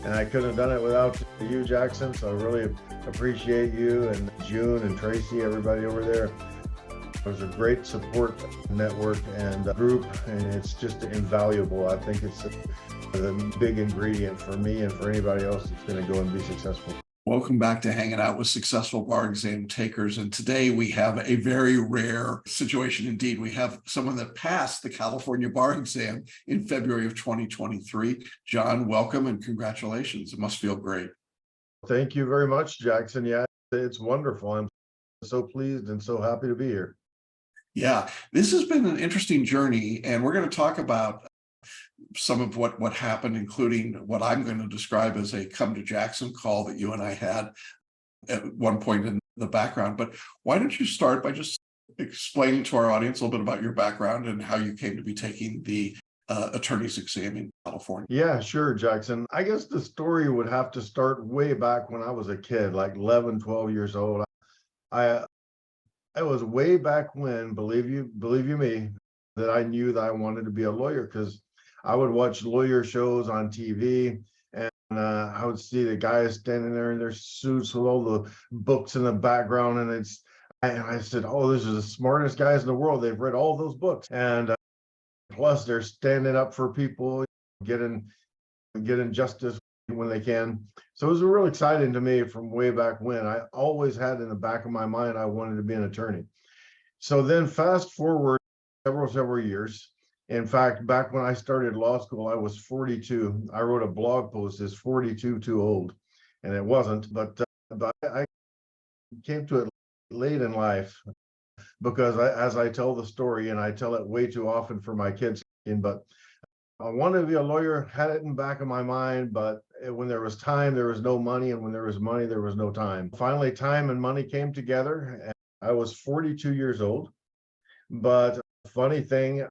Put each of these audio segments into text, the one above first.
and I couldn't have done it without you, Jackson. So I really appreciate you and June and Tracy, everybody over there. It was a great support network and group, and it's just invaluable. I think it's the big ingredient for me and for anybody else that's going to go and be successful. Welcome back to Hanging Out with Successful Bar Exam Takers. And today we have a very rare situation indeed. We have someone that passed the California bar exam in February of 2023. John, welcome and congratulations. It must feel great. Thank you very much, Jackson. Yeah, it's wonderful. I'm so pleased and so happy to be here. Yeah, this has been an interesting journey, and we're going to talk about some of what happened, including what I'm going to describe as a come to Jackson call that you and I had at one point in the background. But why don't you start by just explaining to our audience a little bit about your background and how you came to be taking the attorney's exam in California? Yeah, sure, Jackson. I guess the story would have to start way back when I was a kid, like 11, 12 years old. I was way back when, believe you me, that I knew that I wanted to be a lawyer, because I would watch lawyer shows on TV, and I would see the guys standing there in their suits with all the books in the background, and I said, oh, this is the smartest guys in the world. They've read all those books, and plus they're standing up for people, getting justice when they can. So it was real exciting to me from way back when. I always had in the back of my mind I wanted to be an attorney. So then fast forward several years. In fact, back when I started law school, I was 42. I wrote a blog post, "Is 42 too old?" And it wasn't, but I came to it late in life, because as I tell the story, and I tell it way too often for my kids, but I wanted to be a lawyer, had it in the back of my mind, but when there was time, there was no money, and when there was money, there was no time. Finally, time and money came together, and I was 42 years old. But funny thing,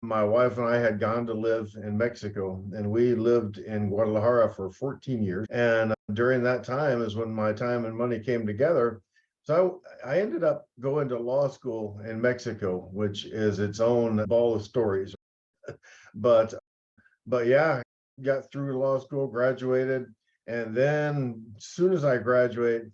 my wife and I had gone to live in Mexico, and we lived in Guadalajara for 14 years. And during that time is when my time and money came together. So I ended up going to law school in Mexico, which is its own ball of stories. But yeah, got through law school, graduated, and then as soon as I graduated,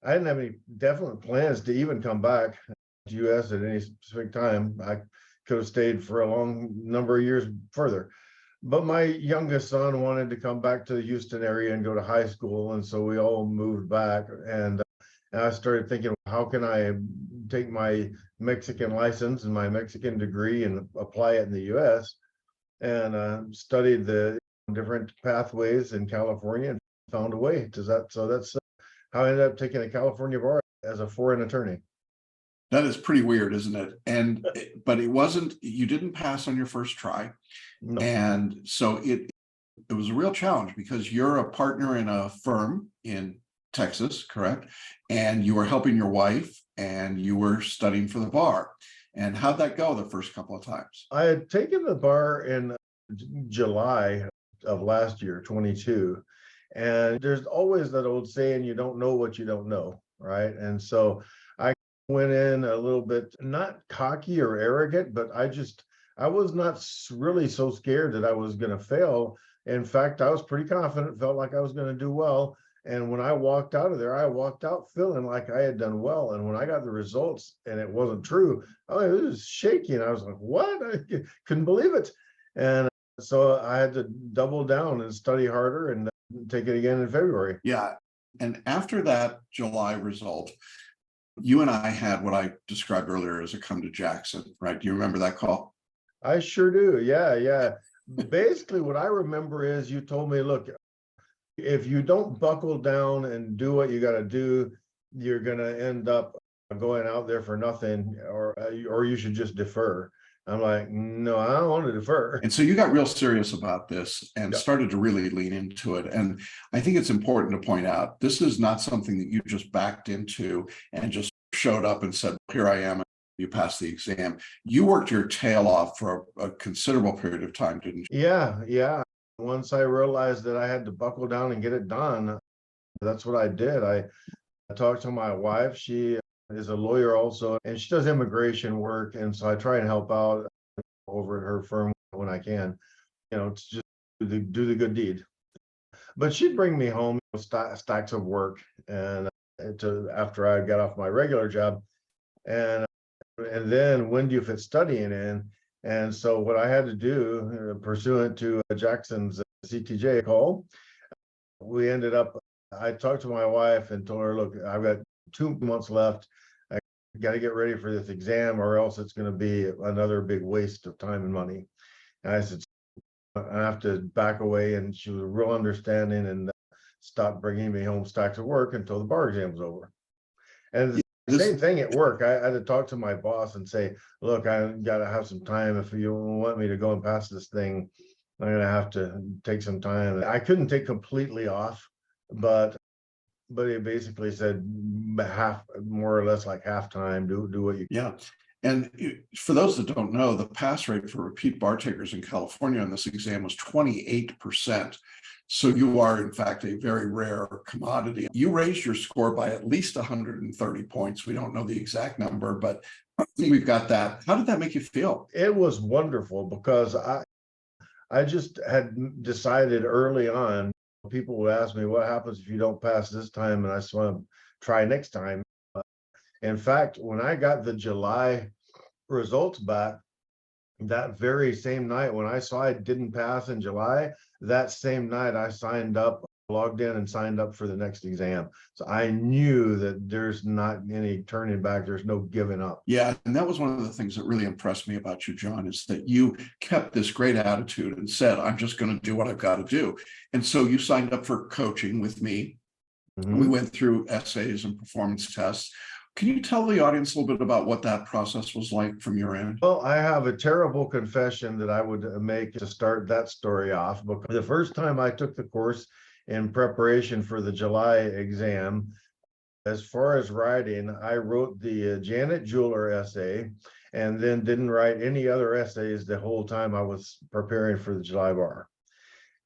I didn't have any definite plans to even come back to the U.S. at any specific time. I could have stayed for a long number of years further. But my youngest son wanted to come back to the Houston area and go to high school, and so we all moved back. And I started thinking, how can I take my Mexican license and my Mexican degree and apply it in the U.S.? And studied the different pathways in California and found a way to that. So that's how I ended up taking a California bar as a foreign attorney. That is pretty weird, isn't it? And but it wasn't, you didn't pass on your first try. No. And so it was a real challenge, because you're a partner in a firm in Texas, correct? And you were helping your wife, and you were studying for the bar. And how'd that go the first couple of times? I had taken the bar in July of last year, 22. And there's always that old saying, you don't know what you don't know, right? And so I went in a little bit, not cocky or arrogant, but I was not really so scared that I was going to fail. In fact, I was pretty confident, felt like I was going to do well. And when I walked out of there, I walked out feeling like I had done well. And when I got the results and it wasn't true, it was shaking. I was like, what? I couldn't believe it. And so I had to double down and study harder and take it again in February. Yeah. And after that July result, you and I had what I described earlier as a come to Jackson, right? Do you remember that call? I sure do. Yeah. Basically, what I remember is you told me, look, if you don't buckle down and do what you got to do, you're going to end up going out there for nothing, or you should just defer. I'm like, no, I don't want to defer. And so you got real serious about this and started to really lean into it. And I think it's important to point out, this is not something that you just backed into and just showed up and said, here I am, and you passed the exam. You worked your tail off for a considerable period of time, didn't you? Yeah. Once I realized that I had to buckle down and get it done, that's what I did. I talked to my wife. She is a lawyer also, and she does immigration work. And so I try and help out over at her firm when I can, to just do the good deed. but she'd bring me home stacks of work and to after I got off my regular job, and then when do you fit studying in? And so what I had to do, pursuant to Jackson's CTJ call, we ended up, I talked to my wife and told her, look, I've got 2 months left. I got to get ready for this exam or else it's going to be another big waste of time and money. And I said, I have to back away. And she was real understanding and stopped bringing me home stacks of work until the bar exam was over. And the This same thing at work. I had to talk to my boss and say, look, I got to have some time. If you want me to go and pass this thing, I'm going to have to take some time. I couldn't take completely off, but he basically said half, more or less like half time, do what you. Yeah. And for those that don't know, the pass rate for repeat bar takers in California on this exam was 28%. So you are, in fact, a very rare commodity. You raised your score by at least 130 points. We don't know the exact number, but we've got that. How did that make you feel? It was wonderful because I just had decided early on. People would ask me, what happens if you don't pass this time? And I just want to try next time. In fact, when I got the July results back, that very same night, when I saw I didn't pass in July, that same night I signed up, logged in and signed up for the next exam. So I knew that there's not any turning back. There's no giving up. Yeah, and that was one of the things that really impressed me about you, John, is that you kept this great attitude and said, I'm just going to do what I've got to do. And so you signed up for coaching with me. Mhm. We went through essays and performance tests. Can you tell the audience a little bit about what that process was like from your end? Well, I have a terrible confession that I would make to start that story off. Because the first time I took the course in preparation for the July exam, as far as writing, I wrote the Janet Jeweler essay and then didn't write any other essays the whole time I was preparing for the July bar.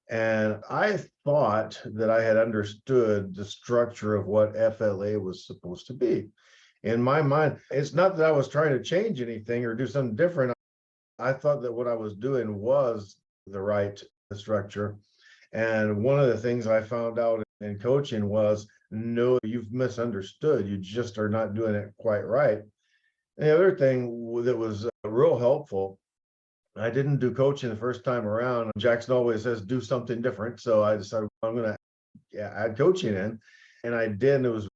And I thought that I had understood the structure of what FLA was supposed to be. In my mind, it's not that I was trying to change anything or do something different. I thought that what I was doing was the right structure. And one of the things I found out in coaching was, no, you've misunderstood. You just are not doing it quite right. And the other thing that was real helpful, I didn't do coaching the first time around. Jackson always says, do something different. So I decided I'm going to add coaching in. And I did. And it was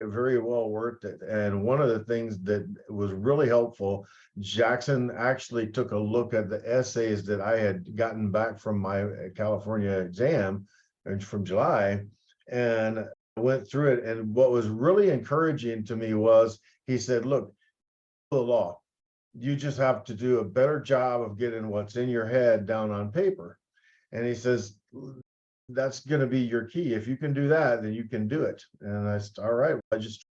very well worth it. And one of the things that was really helpful, Jackson actually took a look at the essays that I had gotten back from my California exam and from July and went through it. And what was really encouraging to me was he said, look, the law, you just have to do a better job of getting what's in your head down on paper. And he says, that's going to be your key. If you can do that, then you can do it. And I said, all right, I just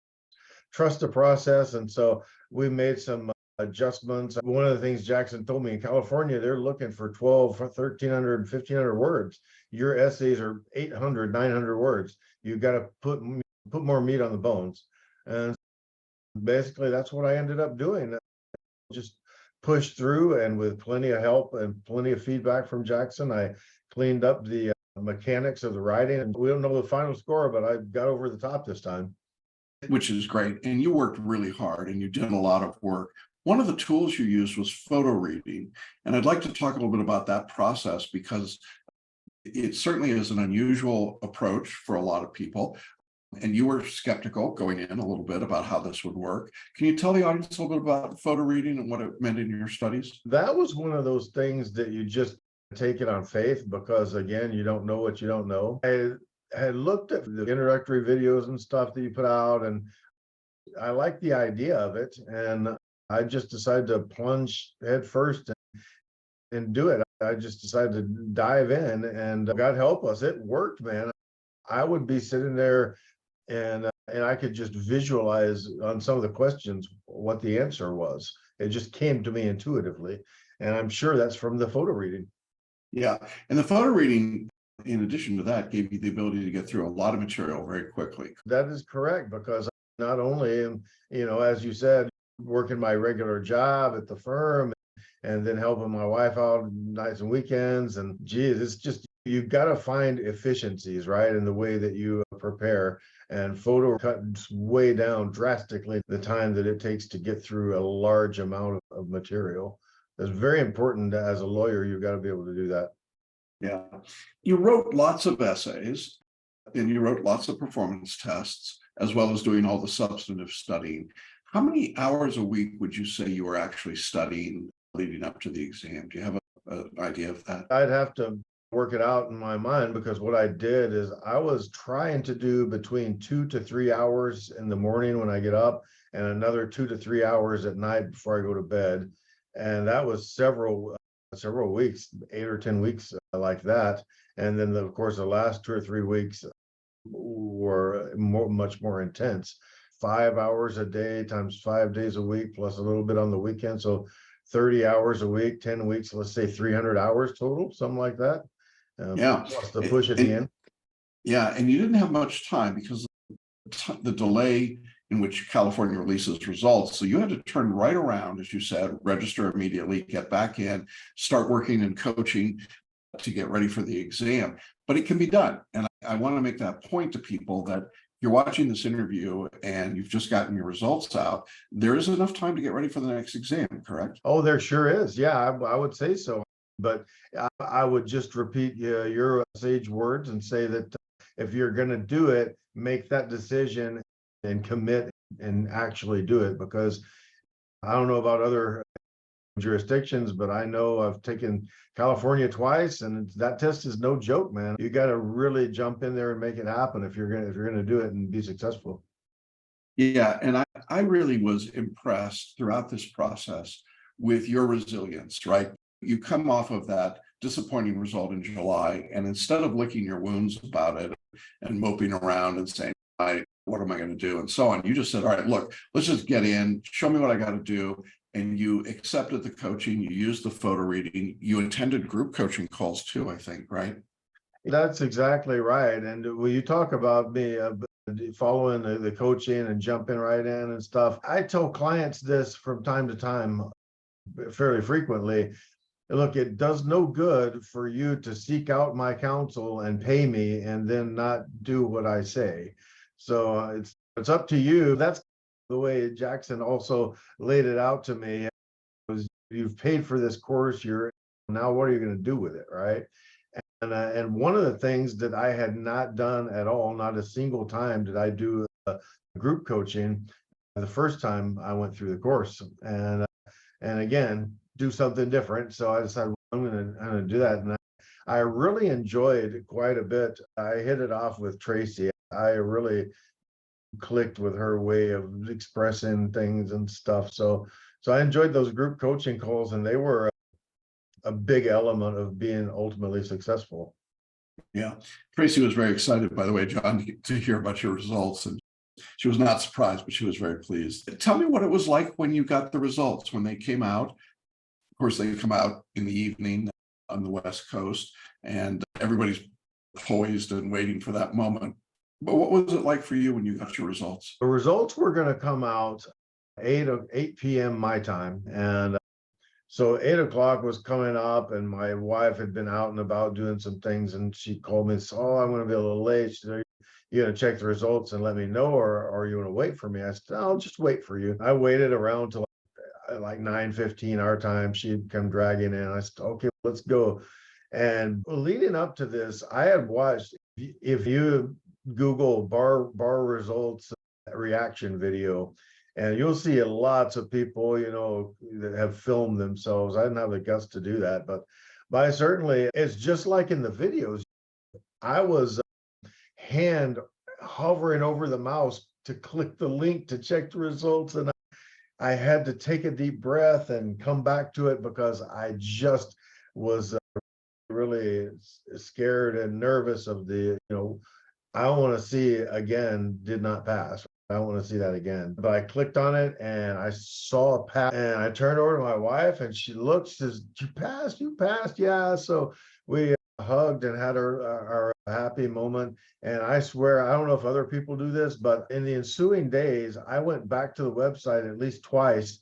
trust the process. And so we made some adjustments. One of the things Jackson told me, in California, they're looking for 12, 1,300, 1,500 words. Your essays are 800, 900 words. You got to put more meat on the bones. And basically that's what I ended up doing. Just pushed through, and with plenty of help and plenty of feedback from Jackson, I cleaned up the mechanics of the writing. And we don't know the final score, but I got over the top this time. Which is great. And you worked really hard and you did a lot of work. One of the tools you used was photo reading. And I'd like to talk a little bit about that process because it certainly is an unusual approach for a lot of people. And you were skeptical going in a little bit about how this would work. Can you tell the audience a little bit about photo reading and what it meant in your studies? That was one of those things that you just take it on faith because, again, you don't know what you don't know. I had looked at the introductory videos and stuff that you put out, and I liked the idea of it. And I just decided to plunge head first and do it. I just decided to dive in, and God help us, it worked, man. I would be sitting there and I could just visualize on some of the questions what the answer was. It just came to me intuitively, and I'm sure that's from the photo reading. Yeah. And the photo reading, in addition to that, gave you the ability to get through a lot of material very quickly. That is correct, because not only am, as you said, working my regular job at the firm and then helping my wife out nights and weekends, and geez, it's just you've got to find efficiencies, right, in the way that you prepare. And photo cuts way down drastically the time that it takes to get through a large amount of material. It's very important as a lawyer, you've got to be able to do that. Yeah. You wrote lots of essays and you wrote lots of performance tests, as well as doing all the substantive studying. How many hours a week would you say you were actually studying leading up to the exam? Do you have an idea of that? I'd have to work it out in my mind, because what I did is I was trying to do between 2 to 3 hours in the morning when I get up, and another 2 to 3 hours at night before I go to bed. And that was several weeks, 8 or 10 weeks, like that. And then of course the last 2 or 3 weeks were much more intense. 5 hours a day times 5 days a week, plus a little bit on the weekend. So 30 hours a week, 10 weeks, let's say 300 hours total, something like that. Yeah. Plus the push at the And end. yeah, and you didn't have much time because the delay in which California releases results. So you had to turn right around, as you said, register immediately, get back in, start working and coaching to get ready for the exam. But it can be done. And I want to make that point to people that you're watching this interview and you've just gotten your results out. There is enough time to get ready for the next exam, correct? Oh, there sure is. Yeah, I would say so. But I would just repeat your sage words and say that if you're going to do it, make that decision and commit and actually do it. Because I don't know about other jurisdictions, but I know I've taken California twice, and that test is no joke, man. You got to really jump in there and make it happen if you're gonna do it and be successful. Yeah, and I really was impressed throughout this process with your resilience, right? You come off of that disappointing result in July, and instead of licking your wounds about it and moping around and saying, what am I going to do? And so on, you just said, all right, look, let's just get in, show me what I got to do. And you accepted the coaching, you used the photo reading, you attended group coaching calls too, I think, right? That's exactly right. And when you talk about me following the coaching and jumping right in and stuff, I tell clients this from time to time, fairly frequently. Look, it does no good for you to seek out my counsel and pay me and then not do what I say. So it's up to you. That's the way Jackson also laid it out to me. Was, you've paid for this course, you're now, what are you going to do with it, right? And one of the things that I had not done at all, not a single time did I do group coaching the first time I went through the course. And again, do something different. So I decided, well, I'm gonna do that. And I really enjoyed it quite a bit. I hit it off with Tracy. I really clicked with her way of expressing things and stuff. So I enjoyed those group coaching calls, and they were a big element of being ultimately successful. Yeah. Tracy was very excited, by the way, John, to hear about your results. And she was not surprised, but she was very pleased. Tell me what it was like when you got the results, when they came out. Of course, they come out in the evening on the West Coast, and everybody's poised and waiting for that moment. But what was it like for you when you got your results? The results were going to come out 8 p.m. my time. And so 8 o'clock was coming up, and my wife had been out and about doing some things, and she called me and said, "Oh, I'm going to be a little late." She said, "You going to check the results and let me know, or are you going to wait for me?" I said, "I'll just wait for you." I waited around till like 9:15 our time. She'd come dragging in. I said, "Okay, let's go." And leading up to this, I had watched, if you Google bar results reaction video, and you'll see lots of people, that have filmed themselves. I didn't have the guts to do that, but I certainly, it's just like in the videos. I was hand hovering over the mouse to click the link to check the results, and I had to take a deep breath and come back to it, because I just was really scared and nervous of I want to see again, did not pass. I want to see that again. But I clicked on it and I saw a pass, and I turned over to my wife and she looked, she says, "You passed, you passed." Yeah. So we hugged and had our happy moment. And I swear, I don't know if other people do this, but in the ensuing days, I went back to the website at least twice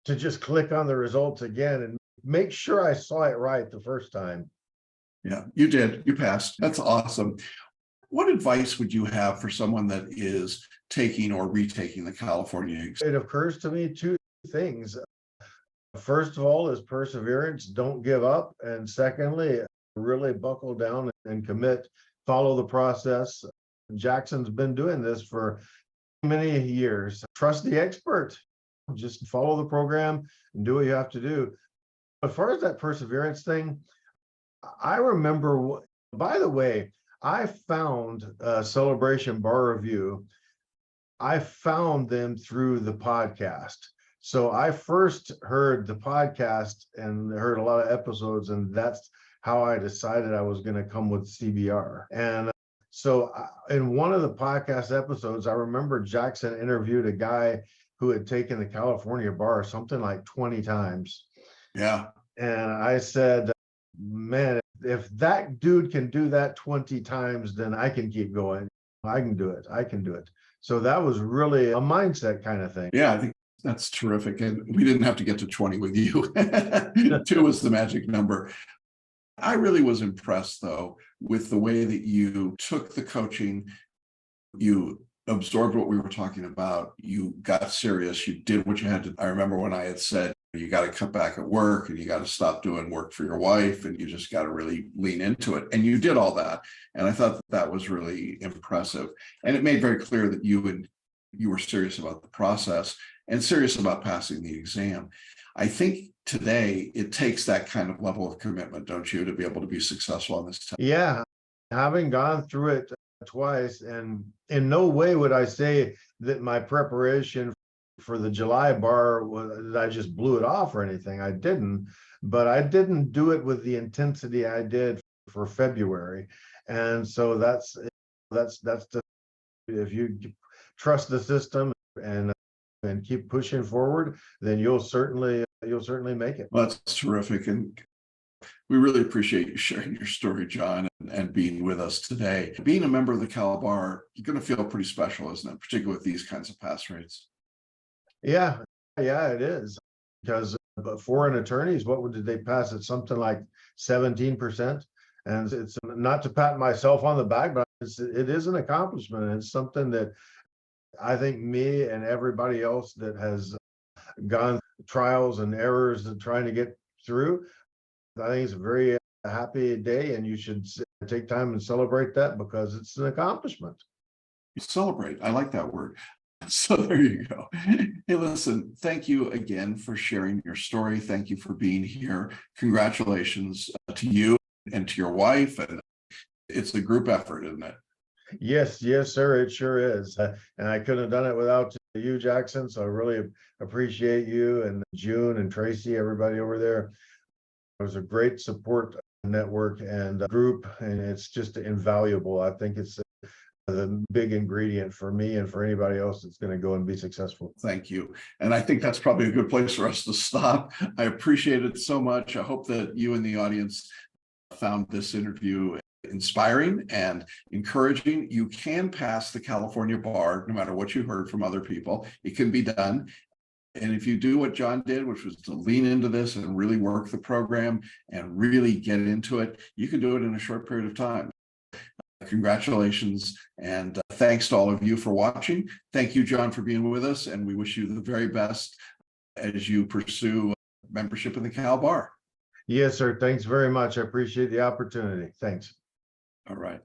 to just click on the results again and make sure I saw it right the first time. Yeah, you did. You passed. That's awesome. What advice would you have for someone that is taking or retaking the California exam? It occurs to me two things. First of all, is perseverance, don't give up. And secondly, really buckle down and commit, follow the process. Jackson's been doing this for many years. Trust the expert, just follow the program and do what you have to do. As far as that perseverance thing, I remember, by the way, I found Celebration Bar Review. I found them through the podcast. So I first heard the podcast and heard a lot of episodes, and that's how I decided I was going to come with CBR. And so in one of the podcast episodes, I remember Jackson interviewed a guy who had taken the California bar something like 20 times. Yeah. And I said, man, if that dude can do that 20 times, then I can keep going. I can do it. I can do it. So that was really a mindset kind of thing. Yeah, I think that's terrific. And we didn't have to get to 20 with you. 2 was the magic number. I really was impressed, though, with the way that you took the coaching, you absorbed what we were talking about, you got serious, you did what you had to. I remember when I had said, you got to cut back at work and you got to stop doing work for your wife and you just got to really lean into it. And you did all that. And I thought that was really impressive. And it made very clear that you were serious about the process and serious about passing the exam. I think today it takes that kind of level of commitment, don't you, to be able to be successful on this test? Yeah, having gone through it twice, and in no way would I say that my preparation for the July bar was I just blew it off or anything. I didn't, but I didn't do it with the intensity I did for February. And so that's the, if you trust the system and keep pushing forward, then you'll certainly make it. Well, that's terrific. And we really appreciate you sharing your story, John, and being with us today. Being a member of the Cal Bar, you're going to feel pretty special, isn't it? Particularly with these kinds of pass rates. Yeah, it is. Because foreign attorneys, did they pass it? Something like 17%. And it's not to pat myself on the back, but it is an accomplishment. And it's something that I think me and everybody else that has gone trials and errors and trying to get through, I think it's a very happy day, and you should take time and celebrate that because it's an accomplishment. You celebrate. I like that word. So there you go. Hey, listen, thank you again for sharing your story. Thank you for being here. Congratulations to you and to your wife. And it's a group effort, isn't it? Yes, sir. It sure is. And I couldn't have done it without you, Jackson. So I really appreciate you and June and Tracy, everybody over there. It was a great support network and group, and it's just invaluable. I think it's the big ingredient for me and for anybody else that's going to go and be successful. Thank you. And I think that's probably a good place for us to stop. I appreciate it so much. I hope that you and the audience found this interview inspiring and encouraging. You can pass the California bar no matter what you heard from other people. It can be done. And if you do what John did, which was to lean into this and really work the program and really get into it, you can do it in a short period of time. Congratulations, and thanks to all of you for watching. Thank you, John, for being with us, and we wish you the very best as you pursue membership in the Cal Bar. Yes, sir. Thanks very much. I appreciate the opportunity. Thanks. All right.